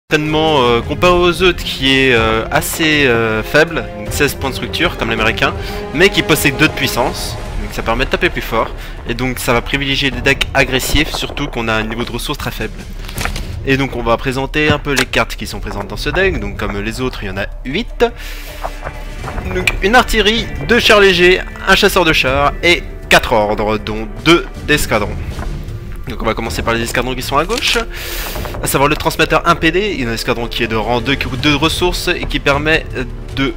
Entraînement comparé aux autres qui est assez faible, donc 16 points de structure comme l'américain, mais qui possède 2 de puissance, donc ça permet de taper plus fort, et donc ça va privilégier des decks agressifs, surtout qu'on a un niveau de ressources très faible. Et donc on va présenter un peu les cartes qui sont présentes dans ce deck, donc comme les autres il y en a 8. Donc une artillerie, 2 chars légers, un chasseur de chars et 4 ordres, dont 2 d'escadron. Donc on va commencer par les escadrons qui sont à gauche, à savoir le transmetteur 1 PD, un escadron qui est de rang 2, qui coûte 2 de ressources et qui permet de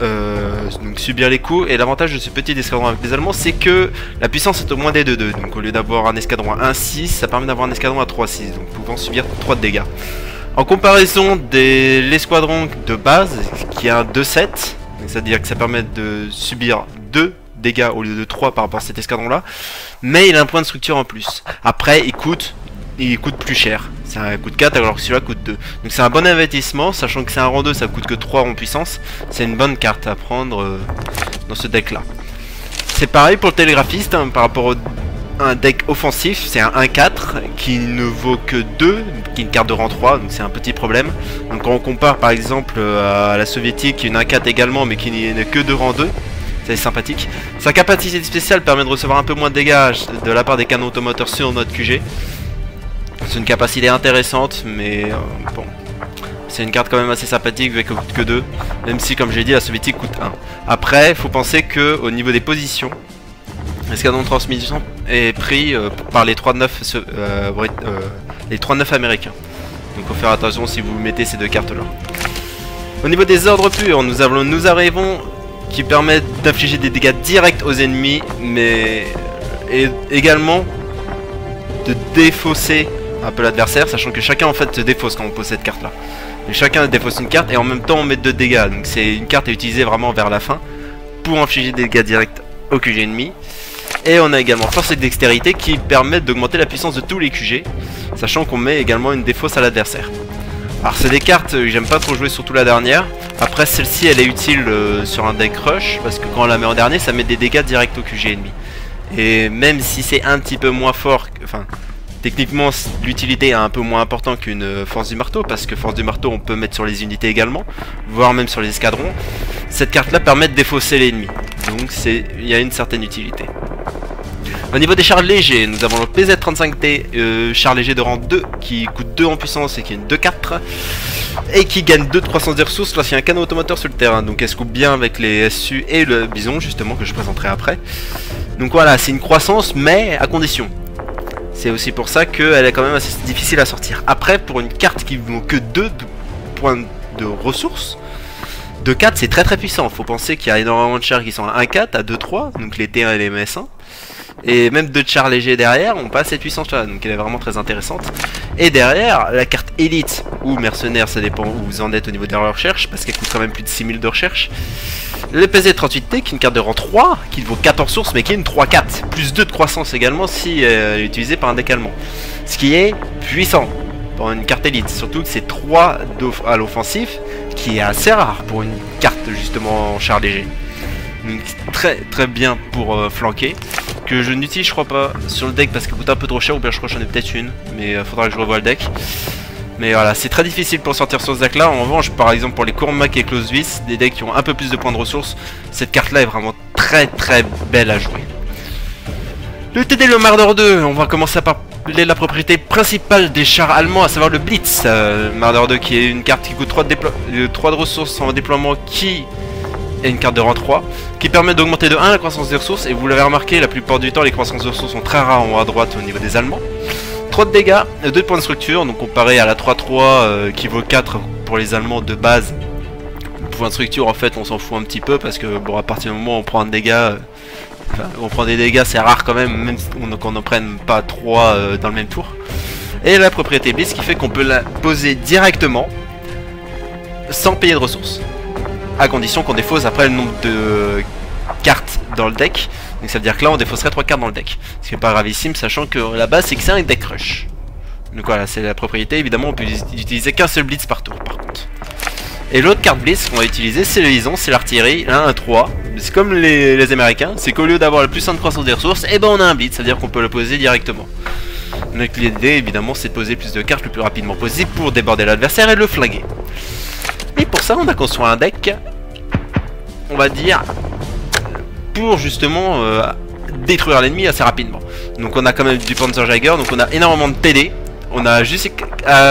donc subir les coups. Et l'avantage de ce petit escadron avec les Allemands, c'est que la puissance est au moins des 2-2. Donc au lieu d'avoir un escadron à 1-6, ça permet d'avoir un escadron à 3-6, donc pouvant subir 3 de dégâts. En comparaison de l'escadron de base, qui est un 2-7, c'est-à-dire que ça permet de subir 2 dégâts au lieu de 3 par rapport à cet escadron là, mais il a un point de structure en plus. Après il coûte plus cher, ça coûte 4 alors que celui-là coûte 2, donc c'est un bon investissement, sachant que c'est un rang 2, ça coûte que 3 en puissance. C'est une bonne carte à prendre dans ce deck là. C'est pareil pour le télégraphiste, hein, par rapport à un deck offensif, c'est un 1-4 qui ne vaut que 2, qui est une carte de rang 3, donc c'est un petit problème. Donc quand on compare par exemple à la soviétique qui est une 1-4 également mais qui n'est que de rang 2, c'est sympathique. Sa capacité spéciale permet de recevoir un peu moins de dégâts de la part des canons automoteurs sur notre QG. C'est une capacité intéressante, mais bon, c'est une carte quand même assez sympathique vu qu'elle coûte que 2, même si comme j'ai dit la soviétique coûte 1. Après, il faut penser que au niveau des positions, l'escadron de transmission est pris par les 3-9 américains. Donc faut faire attention si vous mettez ces deux cartes là. Au niveau des ordres purs, nous arrivons qui permet d'infliger des dégâts directs aux ennemis, mais également de défausser un peu l'adversaire, sachant que chacun en fait se défausse quand on pose cette carte là. Et chacun défausse une carte et en même temps on met 2 dégâts, donc c'est une carte à utiliser vraiment vers la fin pour infliger des dégâts directs au QG ennemi. Et on a également force et dextérité qui permettent d'augmenter la puissance de tous les QG, sachant qu'on met également une défausse à l'adversaire. Alors c'est des cartes que j'aime pas trop jouer, surtout la dernière. Après celle-ci elle est utile sur un deck rush, parce que quand on la met en dernier ça met des dégâts directs au QG ennemi. Et même si c'est un petit peu moins fort, enfin techniquement l'utilité est un peu moins important qu'une force du marteau, parce que force du marteau on peut mettre sur les unités également, voire même sur les escadrons. Cette carte là permet de défausser l'ennemi, donc il y a une certaine utilité. Au niveau des chars légers, nous avons le PZ-35T, char léger de rang 2 qui coûte 2 en puissance et qui est une 2-4 et qui gagne 2 de croissance des ressources lorsqu'il y a un canon automoteur sur le terrain. Donc elle se coupe bien avec les SU et le bison justement que je présenterai après. Donc voilà, c'est une croissance mais à condition. C'est aussi pour ça qu'elle est quand même assez difficile à sortir. Après, pour une carte qui vaut que 2 points de ressources, 2-4 c'est très puissant. Faut penser qu'il y a énormément de chars qui sont à 1-4, à 2-3, donc les T1 et les MS1. Et même 2 chars légers derrière, on passe cette puissance là, donc elle est vraiment très intéressante. Et derrière, la carte élite ou mercenaire, ça dépend où vous en êtes au niveau de la recherche, parce qu'elle coûte quand même plus de 6000 de recherche. Le PZ-38T, qui est une carte de rang 3, qui vaut 4 en ressources, mais qui est une 3-4, plus 2 de croissance également si elle est utilisée par un deck allemand. Ce qui est puissant pour une carte élite, surtout que c'est 3 à l'offensif, qui est assez rare pour une carte justement en char léger. Donc très bien pour flanquer, que je n'utilise je crois pas sur le deck parce qu'elle coûte un peu trop cher, ou bien je crois que j'en ai peut-être une, mais faudra que je revoie le deck. Mais voilà, c'est très difficile pour sortir sur ce deck là. En revanche, par exemple pour les Kurmak et Clausewitz, des decks qui ont un peu plus de points de ressources, cette carte là est vraiment très belle à jouer. Le TD le Marder 2, on va commencer par la propriété principale des chars allemands, à savoir le Blitz. Marder 2 qui est une carte qui coûte 3 de ressources en déploiement, qui est une carte de rang 3 qui permet d'augmenter de 1 la croissance des ressources. Et vous l'avez remarqué, la plupart du temps les croissances de ressources sont très rares en haut à droite au niveau des Allemands. 3 de dégâts, 2 de points de structure, donc comparé à la 3-3 qui vaut 4 pour les Allemands de base. Point de structure en fait on s'en fout un petit peu, parce que bon, à partir du moment où on prend un dégât, on prend des dégâts, c'est rare quand même qu'on n'en prenne pas 3 dans le même tour. Et la propriété Blitz qui fait qu'on peut la poser directement sans payer de ressources, à condition qu'on défausse après le nombre de cartes dans le deck. Donc ça veut dire que là on défausserait 3 cartes dans le deck, ce qui n'est pas gravissime, sachant que la base c'est que c'est un deck rush. Donc voilà, c'est la propriété. Évidemment on peut utiliser qu'un seul Blitz par tour par contre. Et l'autre carte Blitz qu'on va utiliser, c'est le Lison, c'est l'artillerie, 1-1-3. C'est comme les Américains, c'est qu'au lieu d'avoir le plus 1 de croissance des ressources, et ben on a un Blitz, c'est à dire qu'on peut le poser directement. Donc l'idée évidemment c'est de poser plus de cartes le plus rapidement possible pour déborder l'adversaire et le flinguer. Et pour ça on a construit un deck, on va dire, pour justement détruire l'ennemi assez rapidement. Donc on a quand même du Panzerjäger, donc on a énormément de TD, on a juste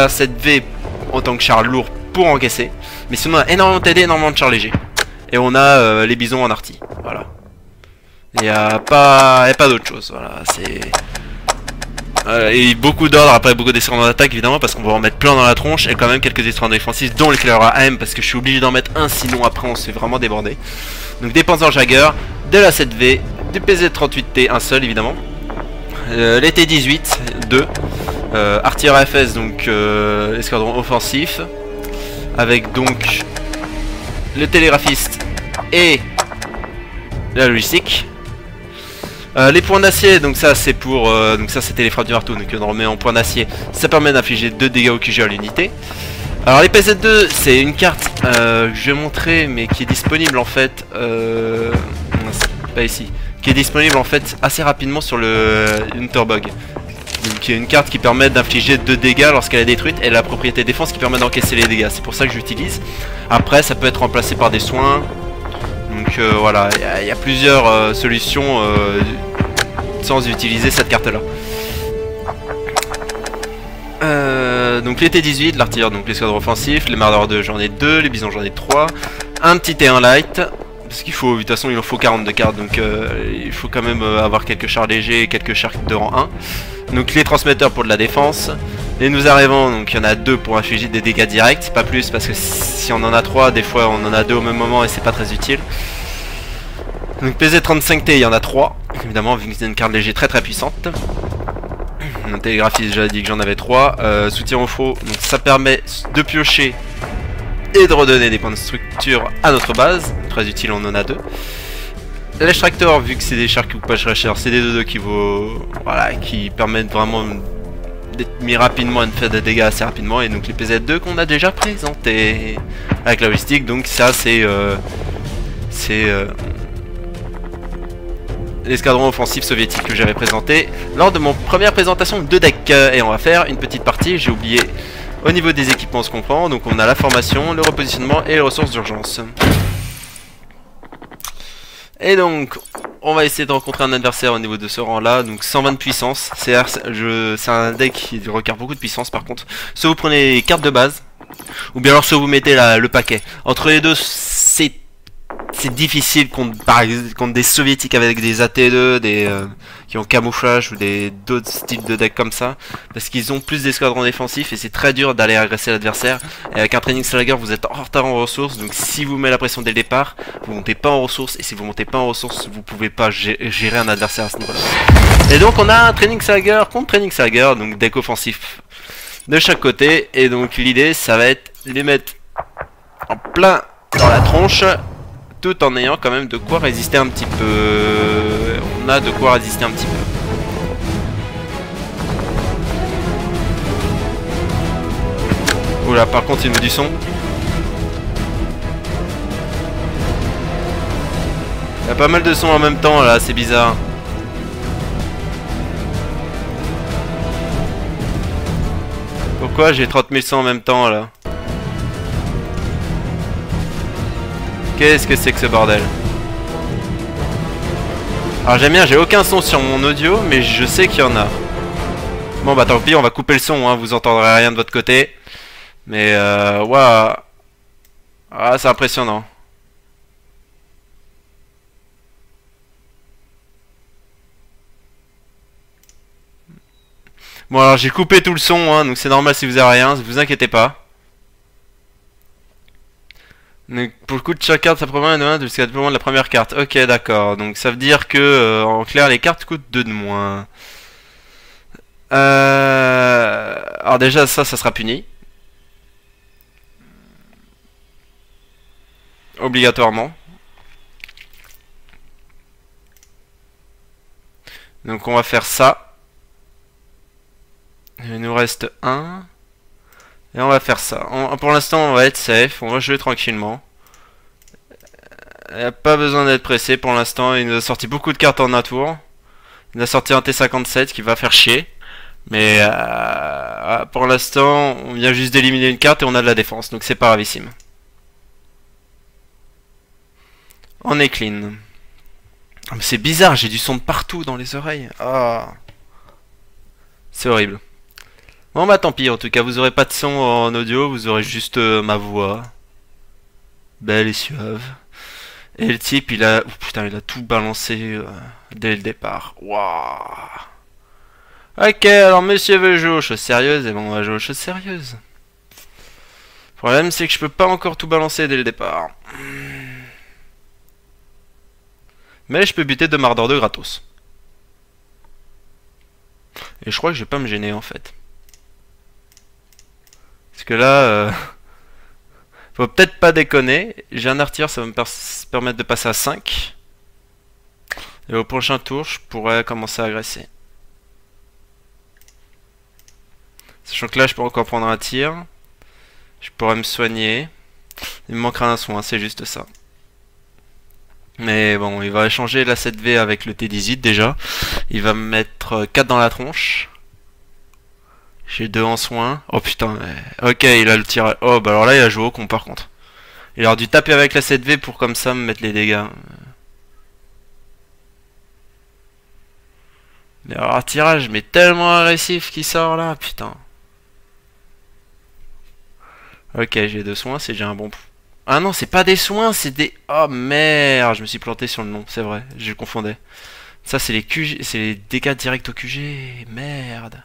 cette V en tant que char lourd pour encaisser, mais sinon on a énormément de TD, énormément de chars légers. Et on a les bisons en arty, voilà. Il n'y a pas d'autre chose, voilà, c'est... et beaucoup d'ordre, après beaucoup d'escadrons d'attaque évidemment, parce qu'on va en mettre plein dans la tronche, et quand même quelques escadrons défensifs, dont l'éclaireur AM, parce que je suis obligé d'en mettre un, sinon après on se fait vraiment déborder. Donc des Panzerjäger, de la 7V, du PZ-38T, un seul évidemment, les T-18, 2, artilleurs FS, donc escadron offensif, avec donc le télégraphiste et la logistique. Les points d'acier, donc ça c'est pour donc ça c'était les frappes du marteau, donc on remet en point d'acier, ça permet d'infliger 2 dégâts au QG à l'unité. Alors les PZ2 c'est une carte que je vais montrer mais qui est disponible en fait pas ici, qui est disponible en fait assez rapidement sur le Unterbug. Donc il y a une carte qui permet d'infliger 2 dégâts lorsqu'elle est détruite et la propriété défense qui permet d'encaisser les dégâts, c'est pour ça que j'utilise. Après ça peut être remplacé par des soins. Donc voilà, il y a plusieurs solutions sans utiliser cette carte là. Donc les T-18, l'artilleur, donc l'escadron offensif, les mardeurs 2 j'en ai 2, les bisons j'en ai 3, un petit T1 light, parce qu'il faut, de toute façon il en faut 42 cartes, donc il faut quand même avoir quelques chars légers et quelques chars de rang 1. Donc les transmetteurs pour de la défense, et nous arrivons, donc il y en a 2 pour infliger des dégâts directs, pas plus, parce que si on en a 3, des fois on en a 2 au même moment et c'est pas très utile. Donc PZ-35T, il y en a 3, évidemment, vu que c'est une carte léger très puissante. Mon télégraphiste, j'avais dit que j'en avais 3. Soutien au faux, donc ça permet de piocher et de redonner des points de structure à notre base. Très utile, on en a 2. L'extracteur, vu que c'est des chars qui coûtent pas très cher, c'est des 2-2 qui vaut. Voilà, qui permettent vraiment d'être mis rapidement et de faire des dégâts assez rapidement. Et donc les PZ2 qu'on a déjà présentés avec la logistique, donc ça c'est. L'escadron offensif soviétique que j'avais présenté lors de mon première présentation de deck. Et on va faire une petite partie, j'ai oublié, au niveau des équipements on se comprend, donc on a la formation, le repositionnement et les ressources d'urgence. Et donc on va essayer de rencontrer un adversaire au niveau de ce rang là, donc 120 de puissance, c'est un deck qui requiert beaucoup de puissance par contre. Soit vous prenez les cartes de base, ou bien alors soit vous mettez le paquet. Entre les deux c'est difficile contre des soviétiques avec des AT2, qui ont camouflage ou d'autres styles de deck comme ça, parce qu'ils ont plus d'escadrons défensifs et c'est très dur d'aller agresser l'adversaire. Et avec un Training Slagger vous êtes en retard en ressources, donc si vous mettez la pression dès le départ, vous montez pas en ressources, et si vous montez pas en ressources, vous pouvez pas gérer un adversaire à ce niveau là. Et donc on a un Training Slagger contre Training Slagger, donc deck offensif de chaque côté, et donc l'idée ça va être les mettre en plein dans la tronche, tout en ayant quand même de quoi résister un petit peu. On a de quoi résister un petit peu. Oula, par contre il me du son. Il y a pas mal de sons en même temps là, c'est bizarre. Pourquoi j'ai 30 000 sons en même temps là? Qu'est-ce que c'est que ce bordel? Alors j'aime bien, j'ai aucun son sur mon audio, mais je sais qu'il y en a. Bon bah tant pis, on va couper le son, hein, vous entendrez rien de votre côté. Mais waouh. Ah c'est impressionnant. Bon alors j'ai coupé tout le son, hein, donc c'est normal si vous avez rien, ne vous inquiétez pas. Donc, pour le coup de chaque carte, ça provient jusqu'à déploiement de la première carte. Ok, d'accord. Donc ça veut dire que, en clair, les cartes coûtent 2 de moins. Alors déjà, ça sera puni. Obligatoirement. Donc on va faire ça. Il nous reste un. Et on va faire ça. Pour l'instant, on va être safe. On va jouer tranquillement. Il n'y a pas besoin d'être pressé pour l'instant. Il nous a sorti beaucoup de cartes en un tour. Il a sorti un T57 qui va faire chier. Mais pour l'instant, on vient juste d'éliminer une carte et on a de la défense, donc c'est pas gravissime. On est clean. Oh, mais c'est bizarre, j'ai du son de partout dans les oreilles. Ah, c'est horrible. Bon bah tant pis, en tout cas vous aurez pas de son en audio, vous aurez juste ma voix. Belle et suave. Et le type il a... Oh, putain, il a tout balancé dès le départ. Waouh. Ok, alors monsieur veut jouer aux choses sérieuses, et bon on va jouer aux choses sérieuses. Le problème c'est que je peux pas encore tout balancer dès le départ. Mais je peux buter 2 mardeurs de gratos. Et je crois que je vais pas me gêner en fait. Parce que là... faut peut-être pas déconner. J'ai un artilleur, ça va me permettre de passer à 5. Et au prochain tour, je pourrais commencer à agresser. Sachant que là, je peux encore prendre un tir. Je pourrais me soigner. Il me manquera un soin, c'est juste ça. Mais bon, il va échanger la 7V avec le T18 déjà. Il va me mettre 4 dans la tronche. J'ai 2 en soin. Oh putain, ok, il a le tir. Oh, bah alors là, il a joué au con par contre. Il aurait dû taper avec la 7V pour comme ça me mettre les dégâts. Mais alors, un tirage, mais tellement agressif qui sort là, putain. Ok, j'ai 2 soins, c'est déjà un bon... Ah non, c'est pas des soins, c'est des... Oh merde, je me suis planté sur le nom, c'est vrai, je confondais. Ça, c'est les QG, c'est les dégâts directs au QG, merde.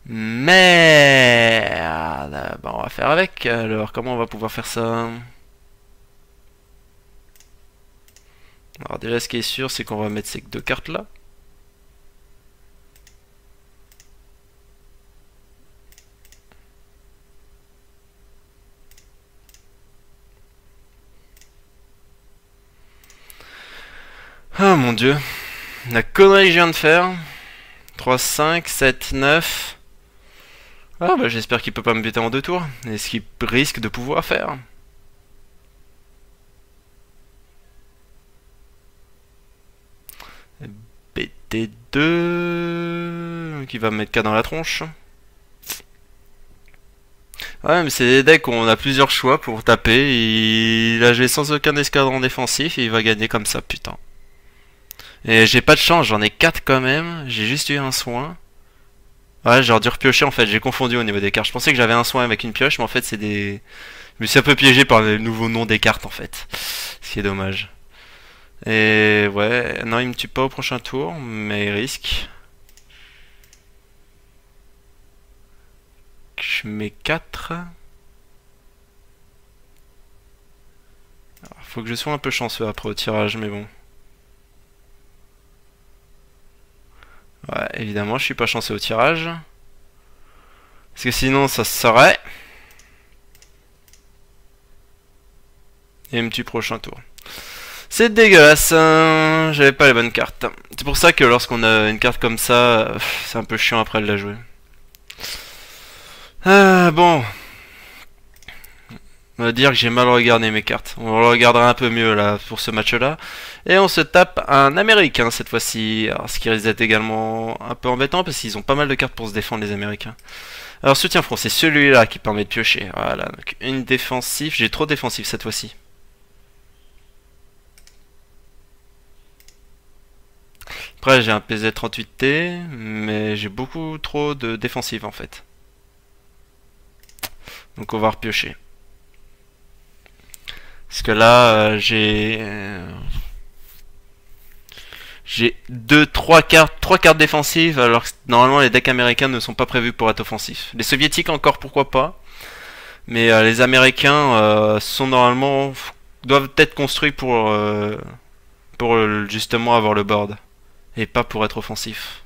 Merde. Bah, on va faire avec, alors, comment on va pouvoir faire ça? Alors déjà, ce qui est sûr, c'est qu'on va mettre ces 2 cartes là. Ah mon dieu. La connerie que je viens de faire. 3, 5, 7, 9. Ah bah j'espère qu'il peut pas me buter en 2 tours. Et ce qu'il risque de pouvoir faire. BT2 qui va me mettre K dans la tronche. Ouais, mais c'est des decks où on a plusieurs choix pour taper. Il a joué sans aucun escadron défensif et il va gagner comme ça, putain. Et j'ai pas de chance, j'en ai 4 quand même. J'ai juste eu un soin. Ouais, j'aurais dû repiocher en fait, j'ai confondu au niveau des cartes. Je pensais que j'avais un soin avec une pioche, mais en fait c'est des... Je me suis un peu piégé par le nouveau nom des cartes en fait. Ce qui est dommage. Et ouais, non il me tue pas au prochain tour, mais il risque. Je mets 4. Alors, faut que je sois un peu chanceux après au tirage, mais bon. Ouais, évidemment, je suis pas chanceux au tirage. Parce que sinon, ça se saurait. Et il me tue prochain tour. C'est dégueulasse, hein. J'avais pas les bonnes cartes. C'est pour ça que lorsqu'on a une carte comme ça, c'est un peu chiant après de la jouer. Ah, bon. On va dire que j'ai mal regardé mes cartes. On le regardera un peu mieux là pour ce match-là. Et on se tape un Américain cette fois-ci. Alors ce qui risque d'être également un peu embêtant parce qu'ils ont pas mal de cartes pour se défendre les Américains. Alors soutien front, c'est celui-là qui permet de piocher. Voilà, donc une défensive. J'ai trop défensif cette fois-ci. Après j'ai un PZ38T, mais j'ai beaucoup trop de défensive en fait. Donc on va repiocher. Parce que là, j'ai 3 cartes défensives, alors que normalement les decks américains ne sont pas prévus pour être offensifs. Les soviétiques encore pourquoi pas, mais les américains sont normalement doivent être construits pour justement avoir le board et pas pour être offensifs.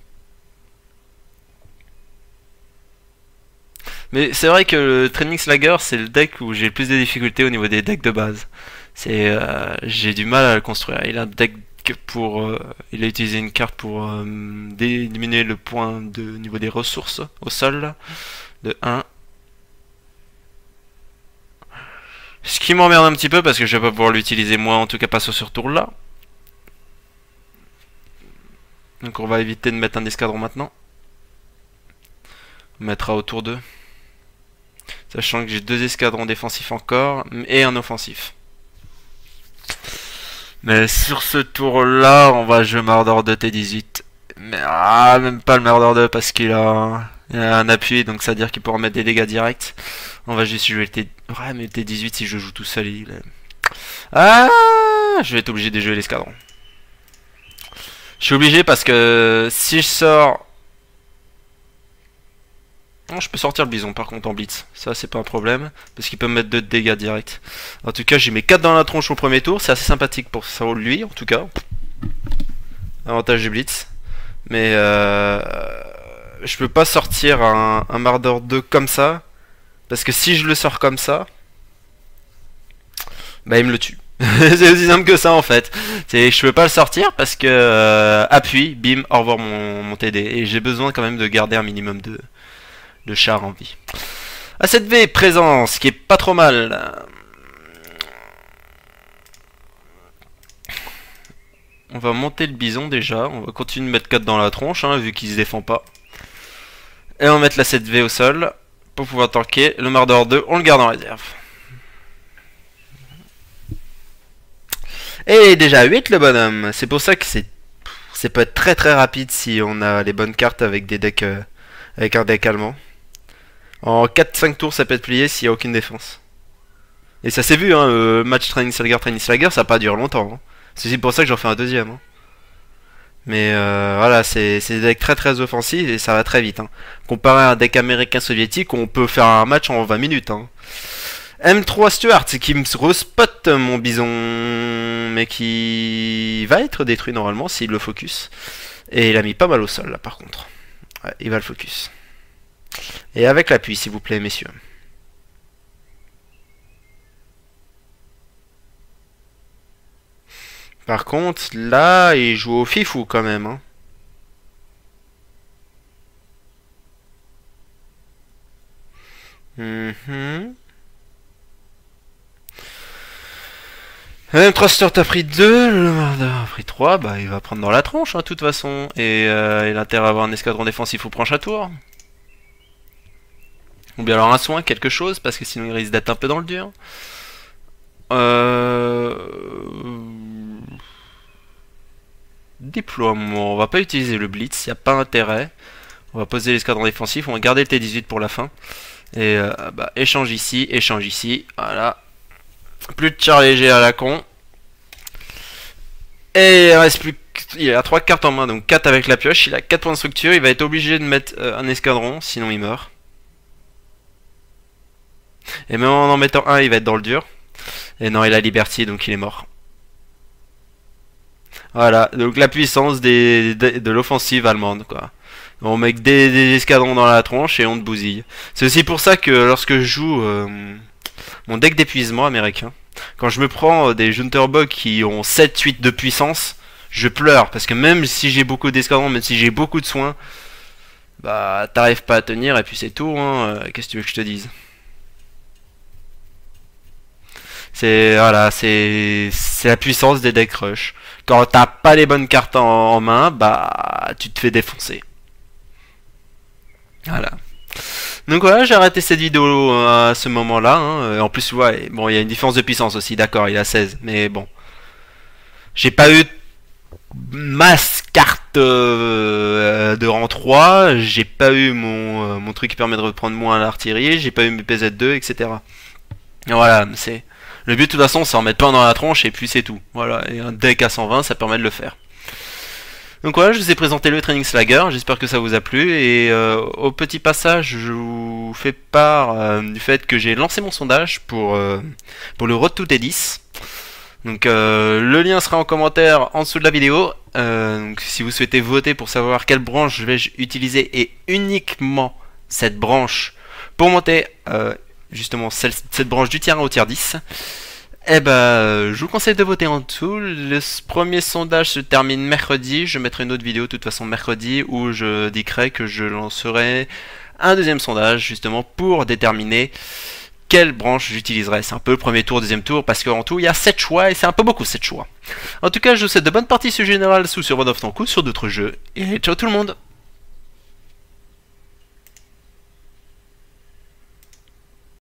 Mais c'est vrai que le Training Slagger c'est le deck où j'ai le plus de difficultés au niveau des decks de base. J'ai du mal à le construire. Il a un deck pour il a utilisé une carte pour diminuer le point de niveau des ressources au sol là, de 1. Ce qui m'emmerde un petit peu parce que je vais pas pouvoir l'utiliser moi en tout cas pas sur ce tour là. Donc on va éviter de mettre un escadron maintenant. On mettra autour d'eux. Sachant que j'ai 2 escadrons défensifs encore et un offensif. Mais sur ce tour-là, on va jouer Mordor 2 T18. Mais même pas le Mordor 2 parce qu'il a un appui, donc ça veut dire qu'il pourra mettre des dégâts directs. On va juste jouer le T... Ouais, mais le T18 si je joue tout seul, il est... Ah, je vais être obligé de jouer l'escadron. Je suis obligé parce que si je sors... Non, je peux sortir le bison par contre en blitz. Ça c'est pas un problème. Parce qu'il peut me mettre 2 dégâts directs. En tout cas j'ai mis 4 dans la tronche au premier tour. C'est assez sympathique pour ça lui en tout cas. Avantage du blitz. Mais je peux pas sortir un Mordor 2 comme ça. Parce que si je le sors comme ça, bah il me le tue. C'est aussi simple que ça en fait. Je peux pas le sortir parce que appui, bim, au revoir mon TD. Et j'ai besoin quand même de garder un minimum de char en vie. A7V, présence, qui est pas trop mal. On va monter le bison déjà. On va continuer de mettre 4 dans la tronche, hein, vu qu'il se défend pas. Et on va mettre la 7V au sol pour pouvoir tanker. Le Mordor 2, on le garde en réserve. Et déjà 8 le bonhomme. C'est pour ça que c'est peut être très très rapide si on a les bonnes cartes avec des decks avec un deck allemand. En 4-5 tours ça peut être plié s'il n'y a aucune défense. Et ça s'est vu hein, match Training Slagger, ça n'a pas duré longtemps. Hein. C'est aussi pour ça que j'en fais un deuxième. Hein. Mais voilà, c'est des decks très très offensifs et ça va très vite. Hein. Comparé à un deck américain soviétique, on peut faire un match en 20 minutes. Hein. M3 Stuart qui me respot mon bison, mais qui va être détruit normalement s'il le focus. Et il a mis pas mal au sol là par contre. Ouais, il va le focus. Et avec l'appui s'il vous plaît messieurs. Par contre là il joue au fifou quand même. Hein. Thruster t'as pris 2, le Mordor a pris 3, bah il va prendre dans la tronche hein, de toute façon. Et il a intérêt à avoir un escadron défensif au prochain tour. Ou bien alors un soin, quelque chose, parce que sinon il risque d'être un peu dans le dur. Déploiement, on va pas utiliser le blitz, il n'y a pas intérêt. On va poser l'escadron défensif, on va garder le T18 pour la fin. Et bah, échange ici, voilà. Plus de char léger à la con. Et il reste plus que... Il a 3 cartes en main, donc 4 avec la pioche. Il a 4 points de structure, il va être obligé de mettre un escadron, sinon il meurt. Et même en mettant un, il va être dans le dur. Et non, il a Liberty, donc il est mort. Voilà, donc la puissance de l'offensive allemande, quoi. On met des escadrons dans la tronche et on te bousille. C'est aussi pour ça que lorsque je joue mon deck d'épuisement américain, quand je me prends des Junterbug qui ont 7-8 de puissance, je pleure. Parce que même si j'ai beaucoup d'escadrons, même si j'ai beaucoup de soins, bah t'arrives pas à tenir et puis c'est tout, hein. Qu'est-ce que tu veux que je te dise? Voilà, c'est la puissance des deck rush. Quand t'as pas les bonnes cartes en main, bah tu te fais défoncer. Voilà. Donc voilà, j'ai arrêté cette vidéo à ce moment-là. Hein. En plus, ouais, bon, il y a une différence de puissance aussi, d'accord, il a 16, mais bon. J'ai pas eu masse carte de rang 3, j'ai pas eu mon truc qui permet de reprendre moins l'artillerie, j'ai pas eu mes PZ2, etc. Et voilà, c'est... Le but de toute façon c'est en mettre plein dans la tronche et puis c'est tout. Voilà, et un deck à 120 ça permet de le faire. Donc voilà, je vous ai présenté le Training Slagger, j'espère que ça vous a plu. Et au petit passage, je vous fais part du fait que j'ai lancé mon sondage pour le Road to T10. Donc le lien sera en commentaire en dessous de la vidéo. Donc, si vous souhaitez voter pour savoir quelle branche je vais utiliser et uniquement cette branche pour monter justement cette branche du tier 1 au tier 10, eh ben, je vous conseille de voter en dessous. Le premier sondage se termine mercredi. Je mettrai une autre vidéo de toute façon mercredi où je dirai que je lancerai un deuxième sondage justement pour déterminer quelle branche j'utiliserai. C'est un peu le premier tour, deuxième tour, parce qu'en tout, il y a 7 choix, et c'est un peu beaucoup 7 choix. En tout cas, je vous souhaite de bonnes parties sur Général, sur World of Tanks ou sur d'autres jeux, et ciao tout le monde!